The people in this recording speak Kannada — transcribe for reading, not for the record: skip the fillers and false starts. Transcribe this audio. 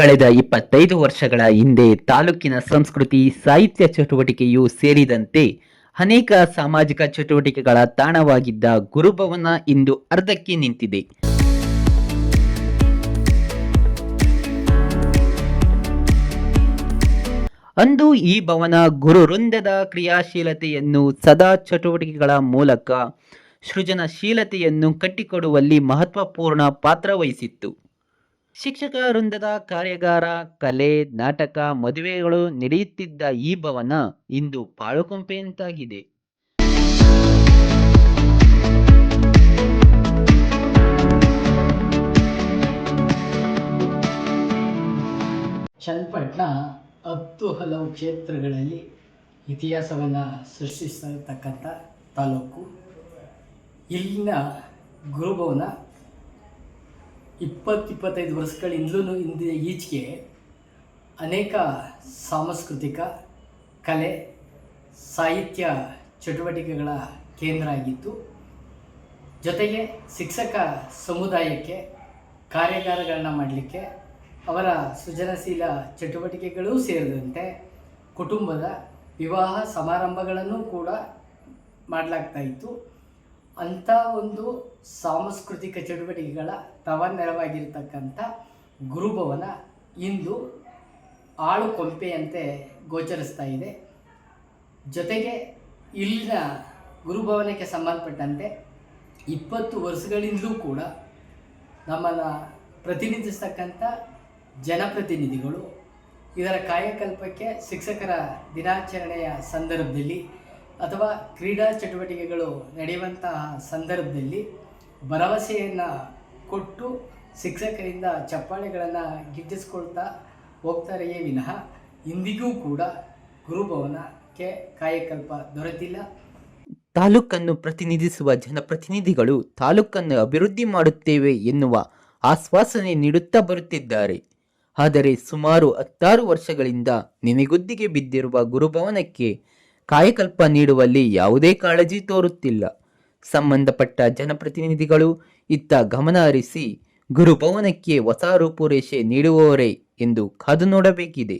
ಕಳೆದ 25 ವರ್ಷಗಳ ಹಿಂದೆ ತಾಲೂಕಿನ ಸಂಸ್ಕೃತಿ, ಸಾಹಿತ್ಯ ಚಟುವಟಿಕೆಯೂ ಸೇರಿದಂತೆ ಅನೇಕ ಸಾಮಾಜಿಕ ಚಟುವಟಿಕೆಗಳ ತಾಣವಾಗಿದ್ದ ಗುರುಭವನ ಇಂದು ಅರ್ಧಕ್ಕೆ ನಿಂತಿದೆ. ಅಂದು ಈ ಭವನ ಗುರುವೃಂದದ ಕ್ರಿಯಾಶೀಲತೆಯನ್ನು, ಸದಾ ಚಟುವಟಿಕೆಗಳ ಮೂಲಕ ಸೃಜನಶೀಲತೆಯನ್ನು ಕಟ್ಟಿಕೊಡುವಲ್ಲಿ ಮಹತ್ವಪೂರ್ಣ ಪಾತ್ರ ವಹಿಸಿತ್ತು. ಶಿಕ್ಷಕ ವೃಂದದ ಕಾರ್ಯಾಗಾರ, ಕಲೆ, ನಾಟಕ, ಮದುವೆಗಳು ನಡೆಯುತ್ತಿದ್ದ ಈ ಭವನ ಇಂದು ಪಾಳುಕೊಂಪೆಯಂತಾಗಿದೆ. ಚನ್ನಪಟ್ಟಣ 10 ಹಲವು ಕ್ಷೇತ್ರಗಳಲ್ಲಿ ಇತಿಹಾಸವನ್ನು ಸೃಷ್ಟಿಸಿರ್ತಕ್ಕಂಥ ತಾಲೂಕು. ಇಲ್ಲಿನ ಗುರುಭವನ 20-25 ವರ್ಷಗಳಿಂದಲೂ ಈಚೆಗೆ ಅನೇಕ ಸಾಂಸ್ಕೃತಿಕ, ಕಲೆ, ಸಾಹಿತ್ಯ ಚಟುವಟಿಕೆಗಳ ಕೇಂದ್ರ ಆಗಿತ್ತು. ಜೊತೆಗೆ ಶಿಕ್ಷಕ ಸಮುದಾಯಕ್ಕೆ ಕಾರ್ಯಾಗಾರಗಳನ್ನ ಮಾಡಲಿಕ್ಕೆ, ಅವರ ಸೃಜನಶೀಲ ಚಟುವಟಿಕೆಗಳೂ ಸೇರಿದಂತೆ ಕುಟುಂಬದ ವಿವಾಹ ಸಮಾರಂಭಗಳನ್ನು ಕೂಡ ಮಾಡಲಾಗ್ತಾ ಇತ್ತು. ಅಂಥ ಒಂದು ಸಾಂಸ್ಕೃತಿಕ ಚಟುವಟಿಕೆಗಳ ತವನೆರವಾಗಿರ್ತಕ್ಕಂಥ ಗುರುಭವನ ಇಂದು ಆಳು ಕೊಂಪೆಯಂತೆ ಗೋಚರಿಸ್ತಾ ಇದೆ. ಜೊತೆಗೆ ಇಲ್ಲಿನ ಗುರುಭವನಕ್ಕೆ ಸಂಬಂಧಪಟ್ಟಂತೆ 20 ವರ್ಷಗಳಿಂದಲೂ ಕೂಡ ನಮ್ಮನ್ನು ಪ್ರತಿನಿಧಿಸ್ತಕ್ಕಂಥ ಜನಪ್ರತಿನಿಧಿಗಳು ಇದರ ಕಾಯಕಲ್ಪಕ್ಕೆ ಶಿಕ್ಷಕರ ದಿನಾಚರಣೆಯ ಸಂದರ್ಭದಲ್ಲಿ ಅಥವಾ ಕ್ರೀಡಾ ಚಟುವಟಿಕೆಗಳು ನಡೆಯುವಂತಹ ಸಂದರ್ಭದಲ್ಲಿ ಭರವಸೆಯನ್ನು ಕೊಟ್ಟು ಶಿಕ್ಷಕರಿಂದ ಚಪ್ಪಾಳೆಗಳನ್ನು ಗಿಟ್ಟಿಸ್ಕೊಳ್ತಾ ಹೋಗ್ತಾರೆಯೇ ವಿನಃ ಇಂದಿಗೂ ಕೂಡ ಗುರುಭವನಕ್ಕೆ ಕಾಯಕಲ್ಪ ದೊರೆತಿಲ್ಲ. ತಾಲೂಕನ್ನು ಪ್ರತಿನಿಧಿಸುವ ಜನಪ್ರತಿನಿಧಿಗಳು ತಾಲೂಕನ್ನು ಅಭಿವೃದ್ಧಿ ಮಾಡುತ್ತೇವೆ ಎನ್ನುವ ಆಶ್ವಾಸನೆ ನೀಡುತ್ತಾ ಬರುತ್ತಿದ್ದಾರೆ. ಆದರೆ ಸುಮಾರು 16 ವರ್ಷಗಳಿಂದ ನೆನೆಗುದ್ದಿಗೆ ಬಿದ್ದಿರುವ ಗುರುಭವನಕ್ಕೆ ಕಾಯಕಲ್ಪ ನೀಡುವಲ್ಲಿ ಯಾವುದೇ ಕಾಳಜಿ ತೋರುತ್ತಿಲ್ಲ. ಸಂಬಂಧಪಟ್ಟ ಜನಪ್ರತಿನಿಧಿಗಳು ಇತ್ತ ಗಮನ ಹರಿಸಿ ಗುರುಭವನಕ್ಕೆ ಹೊಸ ರೂಪುರೇಷೆ ನೀಡುವವರೇ ಎಂದು ಕಾದು ನೋಡಬೇಕಿದೆ.